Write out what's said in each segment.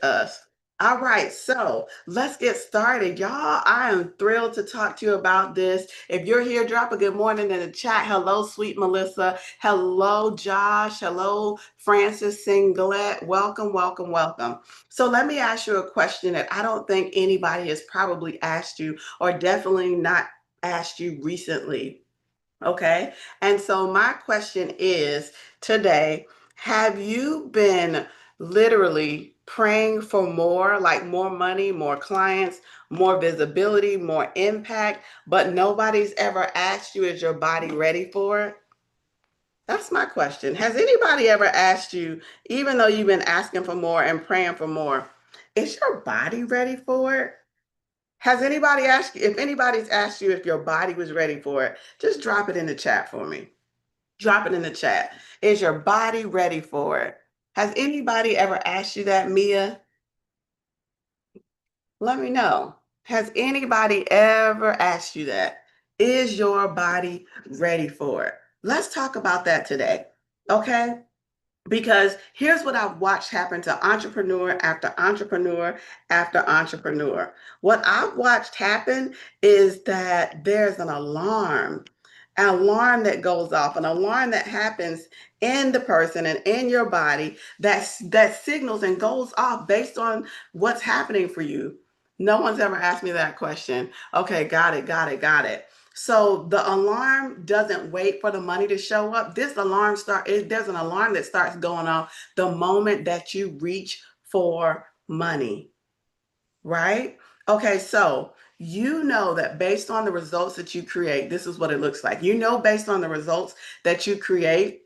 Us. All right, so let's get started, y'all. I am thrilled to talk to you about this. If you're here, drop a good morning in the chat. Hello, sweet Melissa. Hello, Josh. Hello, Francis Singlet. Welcome, welcome, welcome. So let me ask you a question that I don't think anybody has probably asked you, or definitely not asked you recently. Okay. And so my question is today, have you been literally praying for more, like more money, more clients, more visibility, more impact, but nobody's ever asked you, is your body ready for it? That's my question. Has anybody ever asked you, even though you've been asking for more and praying for more, is your body ready for it? Has anybody asked you, if anybody's asked you if your body was ready for it, just drop it in the chat for me. Drop it in the chat. Is your body ready for it? Has anybody ever asked you that, Mia? Let me know. Has anybody ever asked you that? Is your body ready for it? Let's talk about that today. Okay? Because here's what I've watched happen to entrepreneur after entrepreneur after entrepreneur. What I've watched happen is that there's an alarm that goes off, an alarm that happens in the person and in your body that signals and goes off based on what's happening for you. No one's ever asked me that question. Okay, got it, got it, got it. So the alarm doesn't wait for the money to show up. There's an alarm that starts going off the moment that you reach for money, right? Okay, so you know that based on the results that you create, this is what it looks like. You know, based on the results that you create,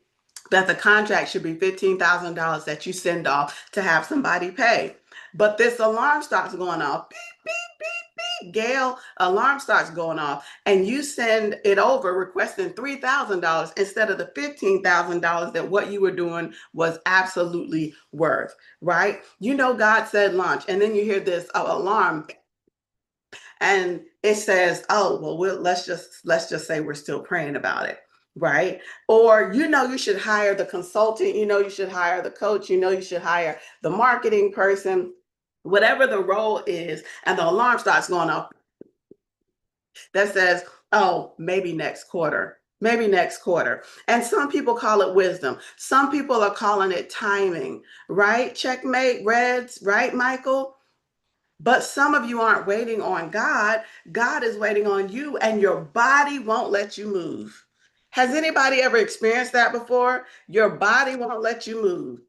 that the contract should be $15,000 that you send off to have somebody pay. But this alarm starts going off. Beep, beep, beep, beep. Gail, alarm starts going off, and you send it over requesting $3,000 instead of the $15,000 that what you were doing was absolutely worth, right? You know, God said launch, and then you hear this alarm and it says, oh well, let's just say we're still praying about it, right? Or you know, you should hire the consultant, you know, you should hire the coach, you know, you should hire the marketing person, whatever the role is, and the alarm starts going off that says, oh, maybe next quarter, maybe next quarter. And some people call it wisdom, some people are calling it timing, right? Checkmate, Reds, right, Michael? But some of you aren't waiting on God. God is waiting on you, and your body won't let you move. Has anybody ever experienced that before? Your body won't let you move.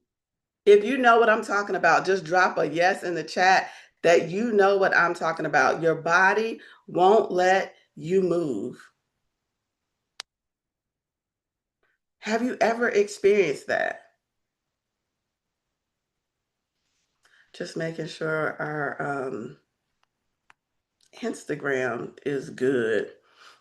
If you know what I'm talking about, just drop a yes in the chat that you know what I'm talking about. Your body won't let you move. Have you ever experienced that? Just making sure our Instagram is good.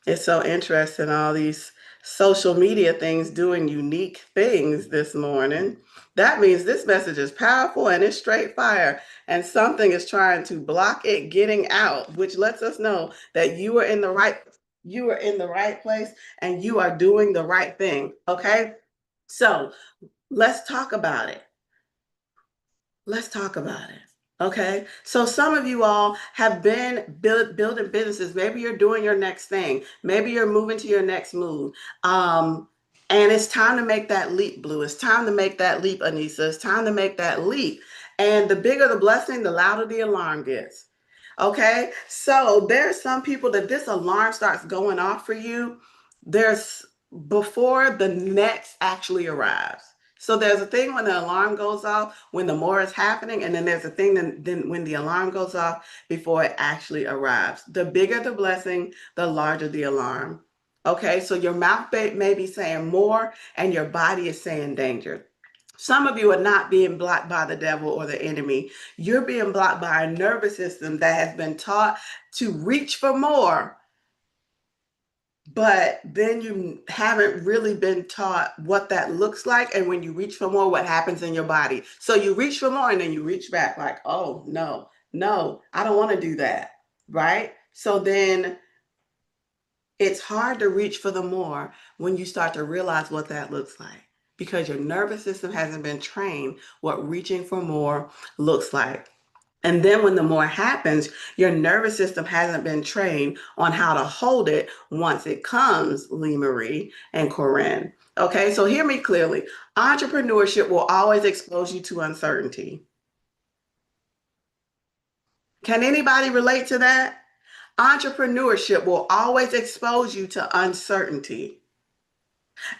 It's so interesting, all these social media things doing unique things this morning. That means this message is powerful and it's straight fire, and something is trying to block it getting out, which lets us know that you are in the right place and you are doing the right thing. Okay? So, let's talk about it. Let's talk about it. Okay. So some of you all have been building businesses. Maybe you're doing your next thing. Maybe you're moving to your next move. Um, and it's time to make that leap, Blue. It's time to make that leap, Anissa. It's time to make that leap. And the bigger the blessing, the louder the alarm gets. Okay. So there's some people that this alarm starts going off for you. There's before the next actually arrives. So there's a thing when the alarm goes off, when the more is happening, and then there's a thing then when the alarm goes off before it actually arrives. The bigger the blessing, the larger the alarm. Okay, so your mouth may be saying more, and your body is saying danger. Some of you are not being blocked by the devil or the enemy. You're being blocked by a nervous system that has been taught to reach for more, but then you haven't really been taught what that looks like. And when you reach for more, what happens in your body? So you reach for more and then you reach back like, oh, no, no, I don't want to do that. Right. So then it's hard to reach for the more when you start to realize what that looks like, because your nervous system hasn't been trained what reaching for more looks like. And then when the more happens, your nervous system hasn't been trained on how to hold it once it comes, Lee Marie and Corinne. Okay, so hear me clearly. Entrepreneurship will always expose you to uncertainty. Can anybody relate to that? Entrepreneurship will always expose you to uncertainty.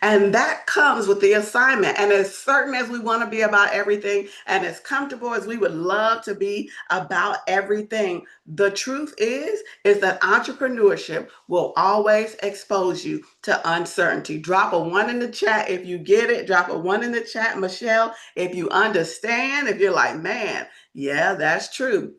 And that comes with the assignment. And as certain as we want to be about everything, and as comfortable as we would love to be about everything, the truth is that entrepreneurship will always expose you to uncertainty. Drop a one in the chat if you get it. Drop a one in the chat, Michelle, if you understand, if you're like, man, yeah, that's true,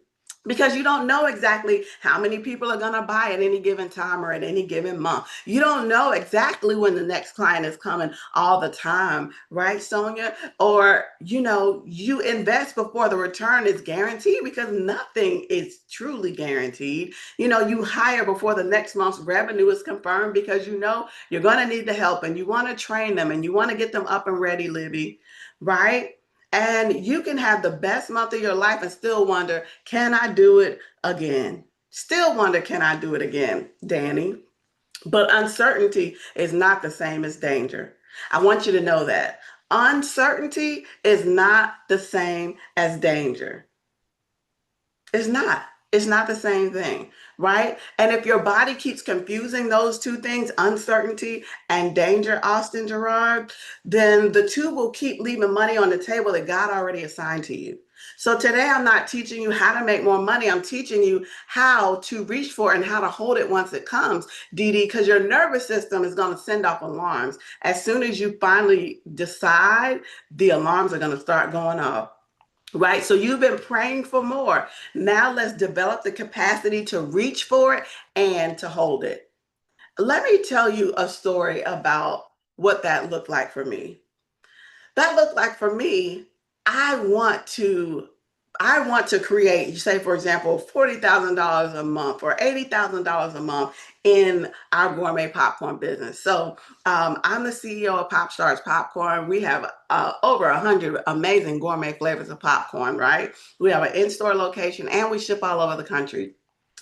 because you don't know exactly how many people are going to buy at any given time or at any given month. You don't know exactly when the next client is coming all the time, right, Sonia? Or, you invest before the return is guaranteed, because nothing is truly guaranteed. You hire before the next month's revenue is confirmed, because you're going to need the help and you want to train them and you want to get them up and ready, Libby, right? And you can have the best month of your life and still wonder, can I do it again? Still wonder, can I do it again, Danny? But uncertainty is not the same as danger. I want you to know that. Uncertainty is not the same as danger. It's not. It's not the same thing, right? And if your body keeps confusing those two things, uncertainty and danger, Austin Gerard, then the two will keep leaving money on the table that God already assigned to you. So today I'm not teaching you how to make more money. I'm teaching you how to reach for it and how to hold it once it comes, Dee Dee, because your nervous system is going to send off alarms. As soon as you finally decide, the alarms are going to start going off. Right? So you've been praying for more. Now let's develop the capacity to reach for it and to hold it. Let me tell you a story about what that looked like for me. That looked like for me, I want to I want to create, say, for example, $40,000 a month or $80,000 a month in our gourmet popcorn business. So I'm the CEO of Pop Stars Popcorn. We have over 100 amazing gourmet flavors of popcorn, right? We have an in-store location and we ship all over the country.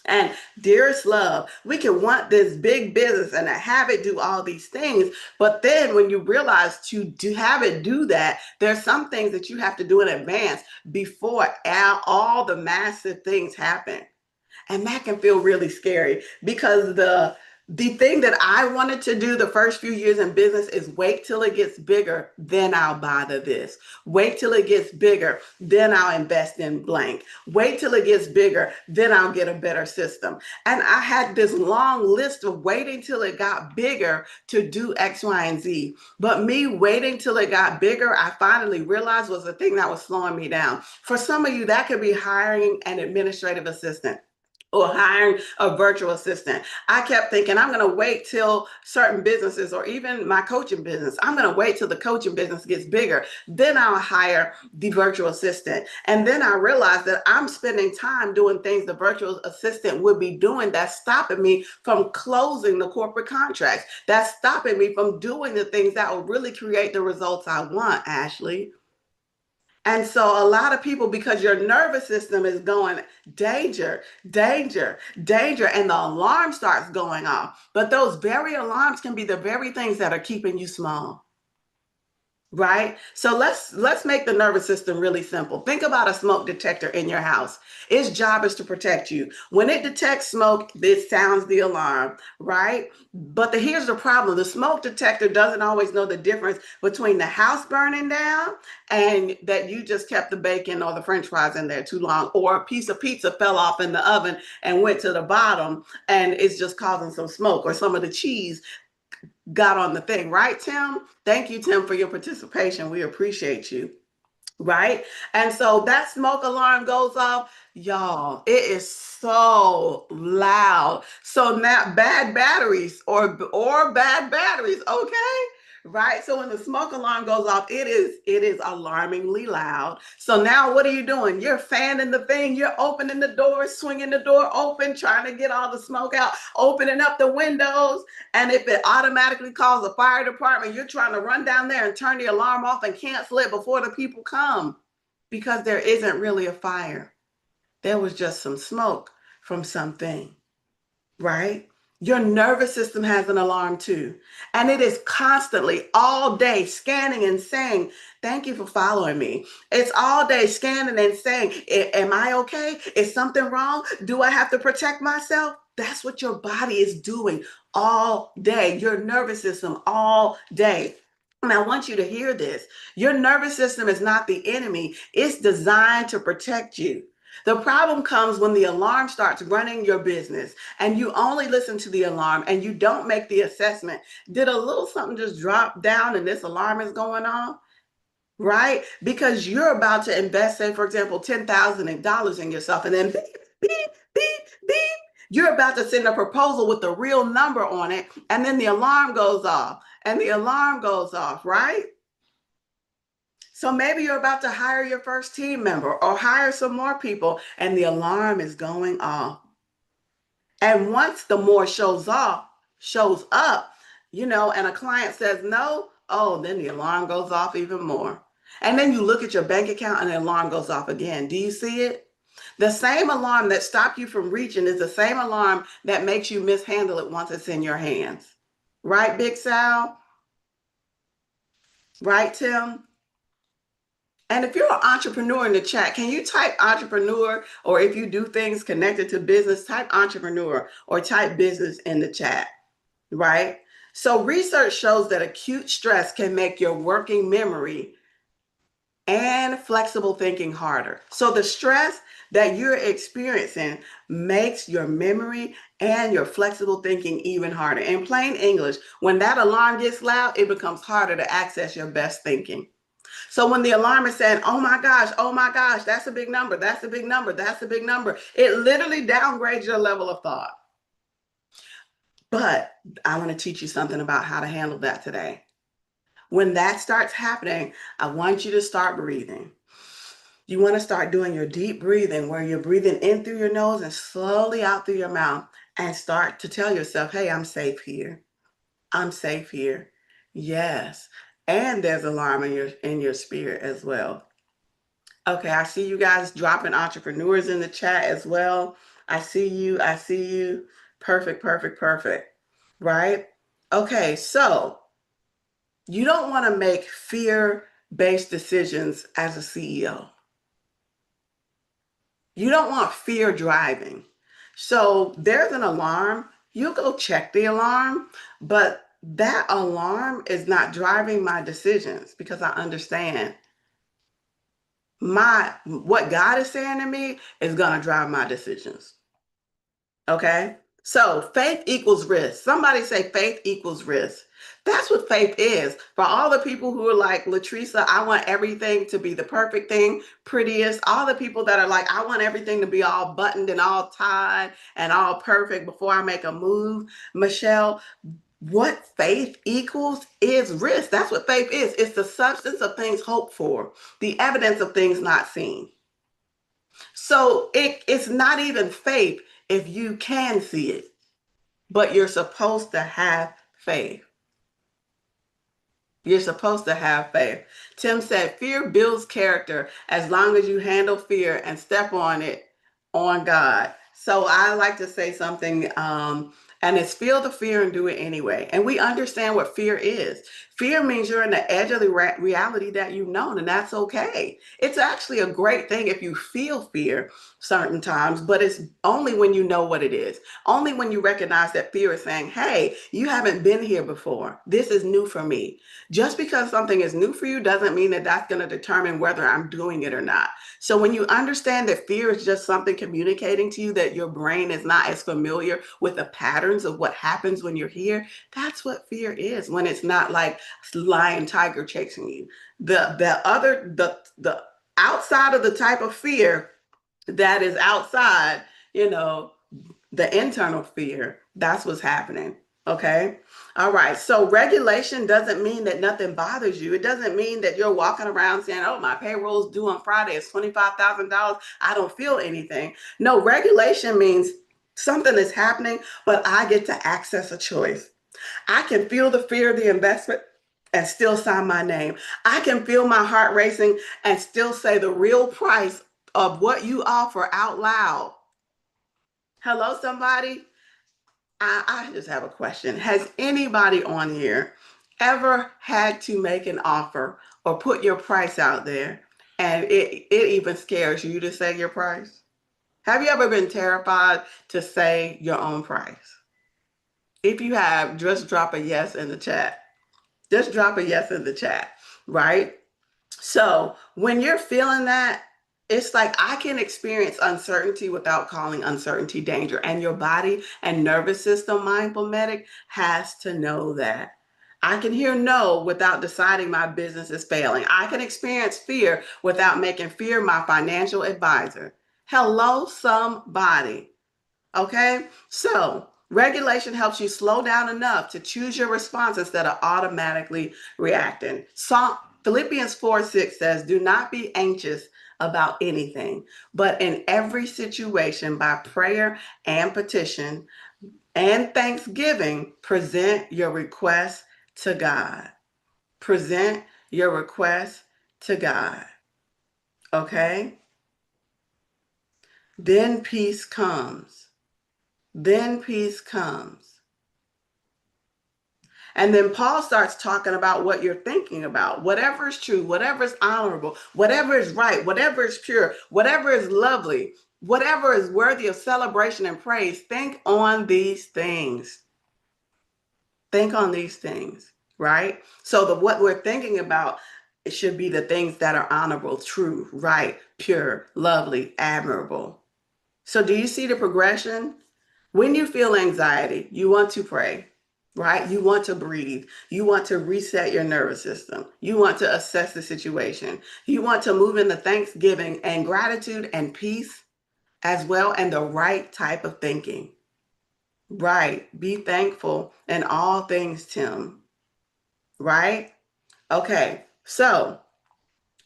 And dearest love, we can want this big business and to have it do all these things. But then when you realize to have it do that, there's some things that you have to do in advance before all the massive things happen. And that can feel really scary, because the thing that I wanted to do the first few years in business is wait till it gets bigger, then I'll buy this. Wait till it gets bigger, then I'll invest in blank. Wait till it gets bigger, then I'll get a better system. And I had this long list of waiting till it got bigger to do X, Y, and Z. But me waiting till it got bigger, I finally realized was the thing that was slowing me down. For some of you, that could be hiring an administrative assistant or hiring a virtual assistant. I kept thinking, I'm going to wait till certain businesses, or even my coaching business, I'm going to wait till the coaching business gets bigger. Then I'll hire the virtual assistant. And then I realized that I'm spending time doing things the virtual assistant would be doing that's stopping me from closing the corporate contracts. That's stopping me from doing the things that will really create the results I want, Ashley. And so a lot of people, because your nervous system is going danger, danger, danger, and the alarm starts going off. But those very alarms can be the very things that are keeping you small. Right? So let's make the nervous system really simple. Think about a smoke detector in your house. Its job is to protect you. When it detects smoke, it sounds the alarm, right? But here's the problem. The smoke detector doesn't always know the difference between the house burning down and that you just kept the bacon or the french fries in there too long, or a piece of pizza fell off in the oven and went to the bottom and it's just causing some smoke, or some of the cheese got on the thing, right, Tim? Thank you, Tim, for your participation. We appreciate you, right? And so that smoke alarm goes off, y'all. It is so loud. So now bad batteries or bad batteries, okay? Right? So when the smoke alarm goes off, it is alarmingly loud. So now what are you doing? You're fanning the thing, you're opening the door, swinging the door open, trying to get all the smoke out, opening up the windows. And if it automatically calls the fire department, you're trying to run down there and turn the alarm off and cancel it before the people come, because there isn't really a fire. There was just some smoke from something, right? Your nervous system has an alarm too. And it is constantly all day scanning and saying, thank you for following me. It's all day scanning and saying, am I okay? Is something wrong? Do I have to protect myself? That's what your body is doing all day, your nervous system all day. And I want you to hear this. Your nervous system is not the enemy. It's designed to protect you. The problem comes when the alarm starts running your business and you only listen to the alarm and you don't make the assessment. Did a little something just drop down and this alarm is going on? Right? Because you're about to invest, say, for example, $10,000 in yourself, and then beep, beep, beep, beep. You're about to send a proposal with a real number on it, and then the alarm goes off, and the alarm goes off, right? So maybe you're about to hire your first team member or hire some more people, and the alarm is going off. And once the more shows up, and a client says no, oh, then the alarm goes off even more. And then you look at your bank account and the alarm goes off again. Do you see it? The same alarm that stopped you from reaching is the same alarm that makes you mishandle it once it's in your hands. Right, Big Sal? Right, Tim? And if you're an entrepreneur in the chat, can you type entrepreneur, or if you do things connected to business, type entrepreneur or type business in the chat, right? So research shows that acute stress can make your working memory and flexible thinking harder. So the stress that you're experiencing makes your memory and your flexible thinking even harder. In plain English, when that alarm gets loud, it becomes harder to access your best thinking. So when the alarm is saying, oh my gosh, that's a big number, that's a big number, that's a big number, it literally downgrades your level of thought. But I want to teach you something about how to handle that today. When that starts happening, I want you to start breathing. You want to start doing your deep breathing where you're breathing in through your nose and slowly out through your mouth, and start to tell yourself, hey, I'm safe here. I'm safe here. Yes. And there's alarm in your spirit as well. Okay, I see you guys dropping entrepreneurs in the chat as well. I see you. I see you. Perfect, perfect, perfect. Right? Okay, so you don't want to make fear-based decisions as a CEO. You don't want fear driving. So there's an alarm. You go check the alarm, but that alarm is not driving my decisions because I understand what God is saying to me is going to drive my decisions. Okay? So faith equals risk. Somebody say faith equals risk. That's what faith is. For all the people who are like, Latricia, I want everything to be the perfect thing, prettiest. All the people that are like, I want everything to be all buttoned and all tied and all perfect before I make a move. Michelle, what faith equals is risk. That's what faith is. It's the substance of things hoped for, the evidence of things not seen. So it's not even faith if you can see it, but you're supposed to have faith. You're supposed to have faith. Tim said, fear builds character as long as you handle fear and step on it on God. So I like to say something, and it's feel the fear and do it anyway. And we understand what fear is. Fear means you're in the edge of the reality that you've known, and that's okay. It's actually a great thing if you feel fear certain times, but it's only when you know what it is. Only when you recognize that fear is saying, hey, you haven't been here before. This is new for me. Just because something is new for you doesn't mean that that's going to determine whether I'm doing it or not. So when you understand that fear is just something communicating to you that your brain is not as familiar with the patterns of what happens when you're here, that's what fear is. When it's not like lion, tiger chasing you. The outside of the type of fear that is outside, the internal fear, that's what's happening. Okay. All right. So regulation doesn't mean that nothing bothers you. It doesn't mean that you're walking around saying, oh, my payroll is due on Friday. It's $25,000. I don't feel anything. No, regulation means something is happening, but I get to access a choice. I can feel the fear of the investment and still sign my name. I can feel my heart racing and still say the real price of what you offer out loud. Hello, somebody. I just have a question. Has anybody on here ever had to make an offer or put your price out there and it even scares you to say your price? Have you ever been terrified to say your own price? If you have, just drop a yes in the chat. Just drop a yes in the chat, right? So when you're feeling that, it's like I can experience uncertainty without calling uncertainty danger. And your body and nervous system, mindful medic, has to know that. I can hear no without deciding my business is failing. I can experience fear without making fear my financial advisor. Hello, somebody. Okay, so regulation helps you slow down enough to choose your response instead of automatically reacting. Philippians 4:6 says, do not be anxious about anything, but in every situation, by prayer and petition and thanksgiving, present your request to God. Present your request to God. Okay? Then peace comes. Then peace comes. And then Paul starts talking about what you're thinking about. Whatever is true, whatever is honorable, whatever is right, whatever is pure, whatever is lovely, whatever is worthy of celebration and praise, think on these things. Think on these things, right? So what we're thinking about, it should be the things that are honorable, true, right, pure, lovely, admirable. So do you see the progression? When you feel anxiety, you want to pray, right? You want to breathe. You want to reset your nervous system. You want to assess the situation. You want to move into thanksgiving and gratitude and peace as well, and the right type of thinking. Right. Be thankful in all things, Tim. Right? Okay. So,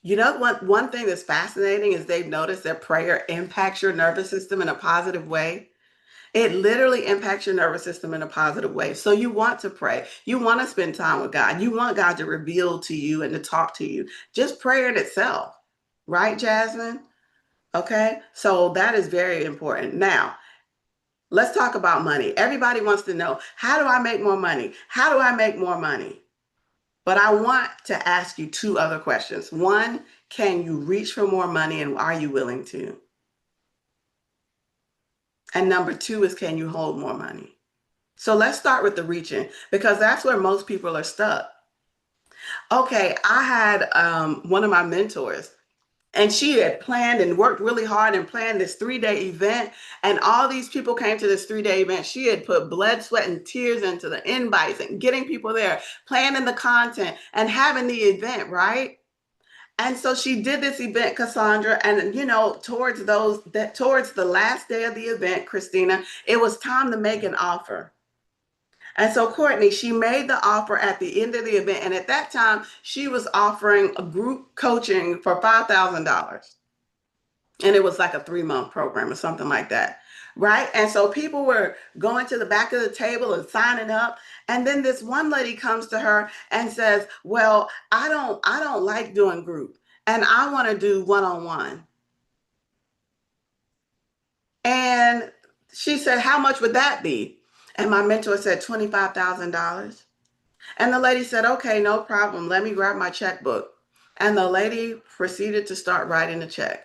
you know what? One thing that's fascinating is they've noticed that prayer impacts your nervous system in a positive way. It literally impacts your nervous system in a positive way. So you want to pray. You want to spend time with God. You want God to reveal to you and to talk to you. Just prayer in itself. Right, Jasmine? Okay. So that is very important. Now, let's talk about money. Everybody wants to know, how do I make more money? How do I make more money? But I want to ask you two other questions. One, can you reach for more money and are you willing to? And number two is, can you hold more money? So let's start with the reaching, because that's where most people are stuck. Okay, I had one of my mentors, and she had planned and worked really hard and planned this 3-day event. And all these people came to this 3-day event. She had put blood, sweat, and tears into the invites and getting people there, planning the content and having the event, right? And so she did this event, Cassandra, and towards the last day of the event, Christina, it was time to make an offer. And so Courtney, she made the offer at the end of the event. And at that time, she was offering a group coaching for $5,000. And it was like a 3-month program or something like that. Right. And so people were going to the back of the table and signing up. And then this one lady comes to her and says, well, I don't like doing group and I want to do one-on-one. And she said, how much would that be? And my mentor said, $25,000. And the lady said, okay, no problem. Let me grab my checkbook. And the lady proceeded to start writing the check.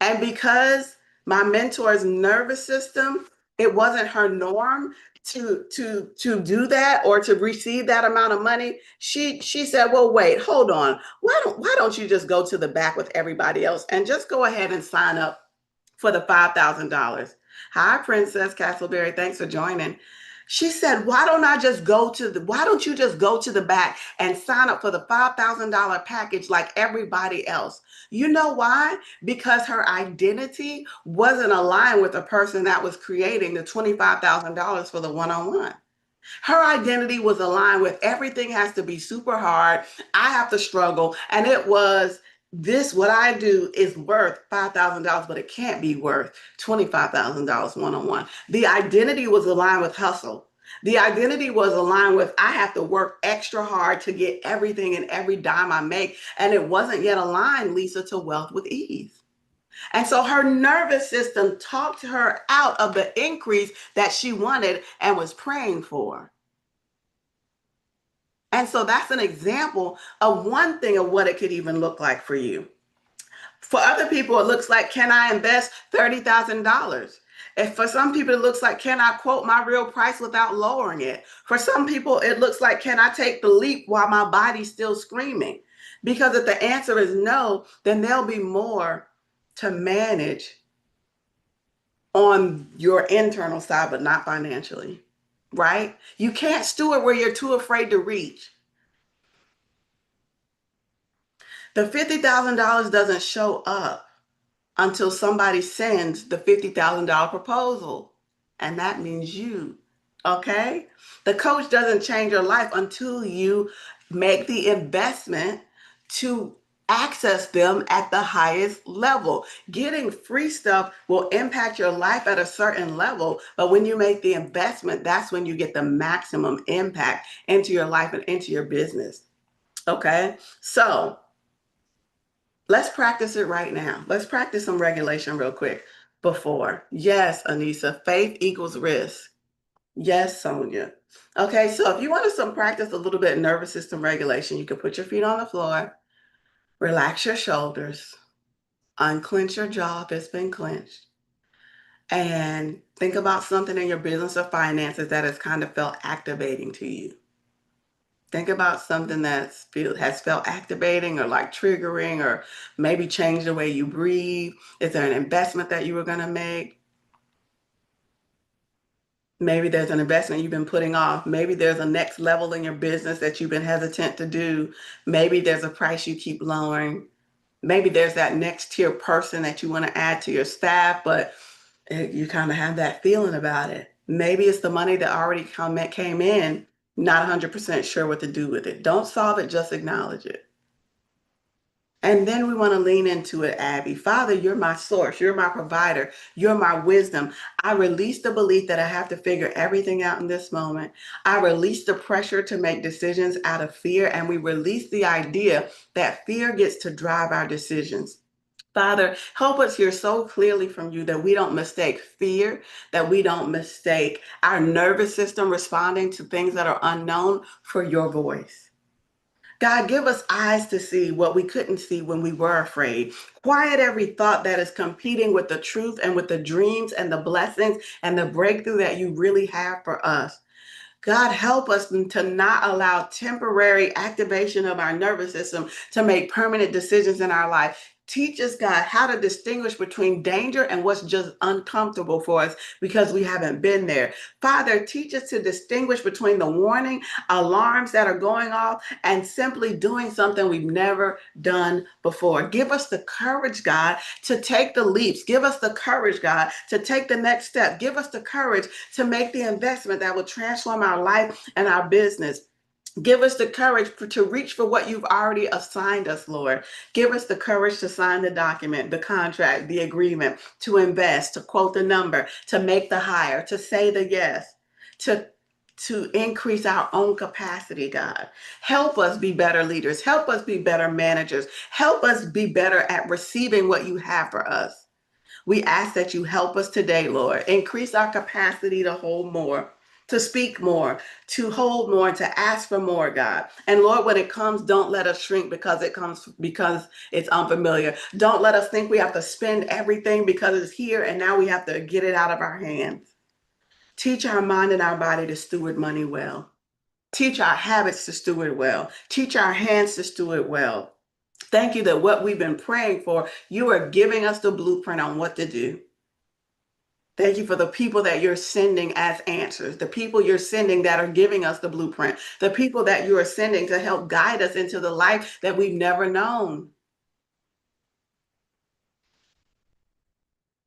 And because my mentor's nervous system, it wasn't her norm to do that or to receive that amount of money. She said, well, wait, hold on. Why don't you just go to the back with everybody else and just go ahead and sign up for the $5,000? Hi, Princess Castleberry. Thanks for joining. She said, why don't you just go to the back and sign up for the $5,000 package like everybody else? You know why? Because her identity wasn't aligned with the person that was creating the $25,000 for the one-on-one. Her identity was aligned with everything has to be super hard. I have to struggle. And it was what I do is worth $5,000, but it can't be worth $25,000 one-on-one. The identity was aligned with hustle. The identity was aligned with I have to work extra hard to get everything and every dime I make. And it wasn't yet aligned, Lisa, to wealth with ease. And so her nervous system talked her out of the increase that she wanted and was praying for. And so that's an example of one thing of what it could even look like for you. For other people, it looks like, can I invest $30,000? If for some people, it looks like, can I quote my real price without lowering it? For some people, it looks like, can I take the leap while my body's still screaming? Because if the answer is no, then there'll be more to manage on your internal side, but not financially, right? You can't steward where you're too afraid to reach. The $50,000 doesn't show up until somebody sends the $50,000 proposal. And that means you, okay? The coach doesn't change your life until you make the investment to access them at the highest level. Getting free stuff will impact your life at a certain level, but when you make the investment, that's when you get the maximum impact into your life and into your business, okay? So let's practice it right now. Let's practice some regulation real quick before. Yes, Anissa, faith equals risk. Yes, Sonia. Okay, so if you want to some practice a little bit of nervous system regulation, you can put your feet on the floor, relax your shoulders, unclench your jaw if it's been clenched, and think about something in your business or finances that has kind of felt activating to you. Think about something has felt activating or like triggering or maybe changed the way you breathe. Is there an investment that you were going to make? Maybe there's an investment you've been putting off. Maybe there's a next level in your business that you've been hesitant to do. Maybe there's a price you keep lowering. Maybe there's that next tier person that you want to add to your staff, but you kind of have that feeling about it. Maybe it's the money that already came in, not 100% sure what to do with it. Don't solve it, just acknowledge it. And then we want to lean into it, Abby. Father, you're my source. You're my provider. You're my wisdom. I release the belief that I have to figure everything out in this moment. I release the pressure to make decisions out of fear. And we release the idea that fear gets to drive our decisions. Father, help us hear so clearly from you that we don't mistake fear, that we don't mistake our nervous system responding to things that are unknown for your voice. God, give us eyes to see what we couldn't see when we were afraid. Quiet every thought that is competing with the truth and with the dreams and the blessings and the breakthrough that you really have for us. God, help us to not allow temporary activation of our nervous system to make permanent decisions in our life. Teach us, God, how to distinguish between danger and what's just uncomfortable for us because we haven't been there. Father, teach us to distinguish between the warning alarms that are going off and simply doing something we've never done before. Give us the courage, God, to take the leaps. Give us the courage, God, to take the next step. Give us the courage to make the investment that will transform our life and our business. Give us the courage to reach for what you've already assigned us, Lord. Give us the courage to sign the document, the contract, the agreement, to invest, to quote the number, to make the hire, to say the yes, to increase our own capacity, God. Help us be better leaders. Help us be better managers. Help us be better at receiving what you have for us. We ask that you help us today, Lord. Increase our capacity to hold more, to speak more, to hold more, to ask for more, God. And Lord, when it comes, don't let us shrink because it's unfamiliar. Don't let us think we have to spend everything because it's here and now we have to get it out of our hands. Teach our mind and our body to steward money well. Teach our habits to steward well. Teach our hands to steward well. Thank you that what we've been praying for, you are giving us the blueprint on what to do. Thank you for the people that you're sending as answers, the people you're sending that are giving us the blueprint, the people that you are sending to help guide us into the life that we've never known.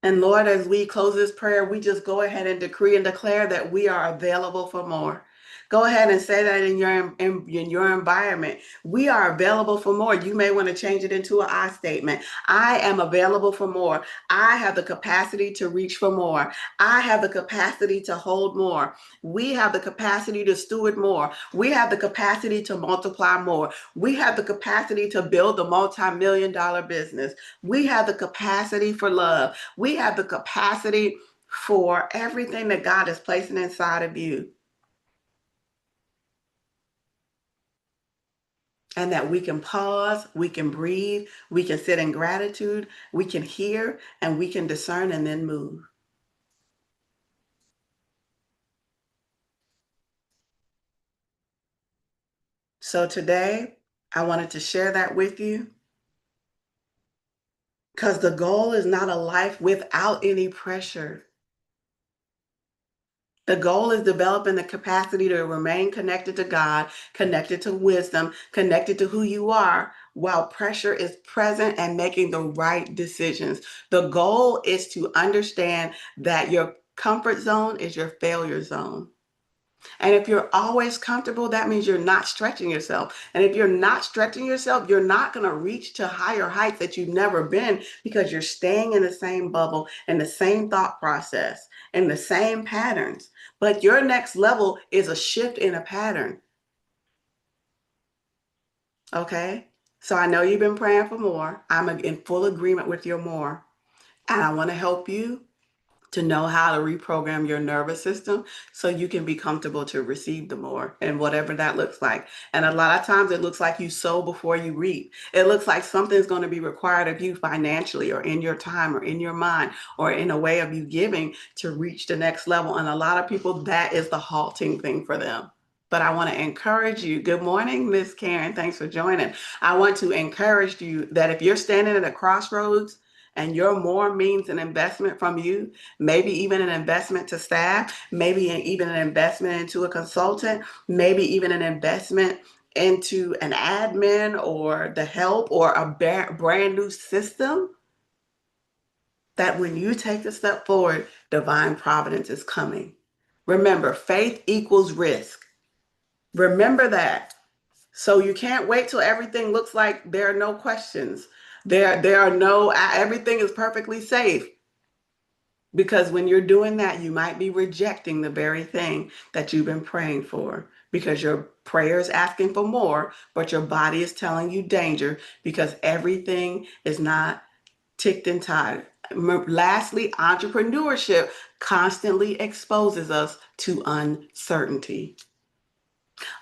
And Lord, as we close this prayer, we just go ahead and decree and declare that we are available for more. Go ahead and say that in your environment. We are available for more. You may want to change it into an I statement. I am available for more. I have the capacity to reach for more. I have the capacity to hold more. We have the capacity to steward more. We have the capacity to multiply more. We have the capacity to build a multi-million dollar business. We have the capacity for love. We have the capacity for everything that God is placing inside of you. And that we can pause, we can breathe, we can sit in gratitude, we can hear, and we can discern and then move. So today, I wanted to share that with you because the goal is not a life without any pressure. The goal is developing the capacity to remain connected to God, connected to wisdom, connected to who you are, while pressure is present and making the right decisions. The goal is to understand that your comfort zone is your failure zone. And if you're always comfortable, that means you're not stretching yourself. And if you're not stretching yourself, you're not going to reach to higher heights that you've never been because you're staying in the same bubble, in the same thought process, in the same patterns. But your next level is a shift in a pattern. Okay. So I know you've been praying for more. I'm in full agreement with your more. And I want to help you to know how to reprogram your nervous system so you can be comfortable to receive the more and whatever that looks like. And a lot of times it looks like you sow before you reap. It looks like something's going to be required of you financially or in your time or in your mind or in a way of you giving to reach the next level. And a lot of people, that is the halting thing for them. But I want to encourage you. Good morning, Miss Karen. Thanks for joining. I want to encourage you that if you're standing at a crossroads and your more means an investment from you, maybe even an investment to staff, maybe even an investment into a consultant, maybe even an investment into an admin or the help or a brand new system, that when you take the step forward, divine providence is coming. Remember, faith equals risk. Remember that. So you can't wait till everything looks like there are no questions. There are no, everything is perfectly safe. Because when you're doing that, you might be rejecting the very thing that you've been praying for because your prayer is asking for more, but your body is telling you danger because everything is not ticked and tied. Lastly, entrepreneurship constantly exposes us to uncertainty.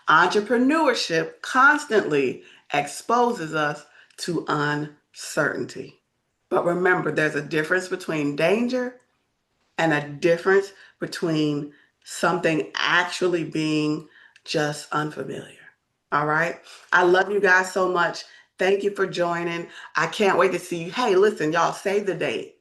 Entrepreneurship constantly exposes us to uncertainty. But remember, there's a difference between danger and a difference between something actually being just unfamiliar. All right. I love you guys so much. Thank you for joining. I can't wait to see you. Hey, listen, y'all, save the date.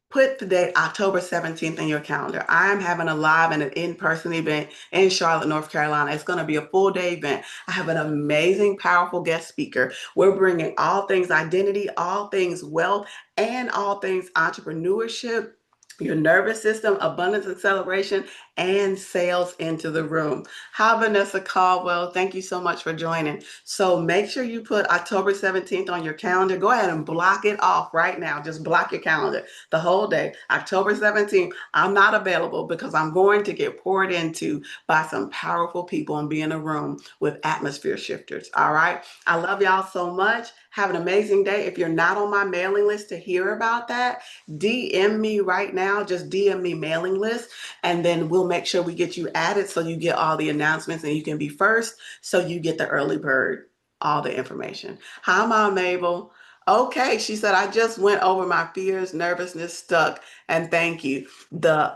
Put the date October 17th in your calendar. I am having a live and an in-person event in Charlotte, North Carolina. It's going to be a full day event. I have an amazing, powerful guest speaker. We're bringing all things identity, all things wealth, and all things entrepreneurship, your nervous system, abundance and celebration, and sales into the room. Hi, Vanessa Caldwell. Thank you so much for joining. So make sure you put October 17th on your calendar. Go ahead and block it off right now. Just block your calendar the whole day. October 17th, I'm not available because I'm going to get poured into by some powerful people and be in a room with atmosphere shifters. All right. I love y'all so much. Have an amazing day. If you're not on my mailing list to hear about that, DM me right now. Just DM me mailing list, and then we'll make sure we get you added so you get all the announcements and you can be first so you get the early bird, all the information. Hi, Mom Mabel. Okay, she said, I just went over my fears, nervousness, stuck, and thank you. The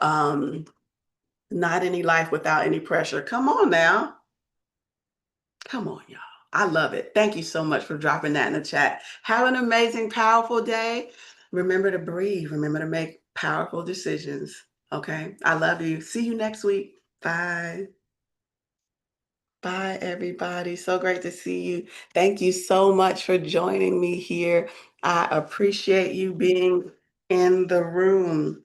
not any life without any pressure. Come on now. Come on, y'all. I love it. Thank you so much for dropping that in the chat. Have an amazing, powerful day. Remember to breathe. Remember to make powerful decisions. Okay. I love you. See you next week. Bye. Bye, everybody. So great to see you. Thank you so much for joining me here. I appreciate you being in the room.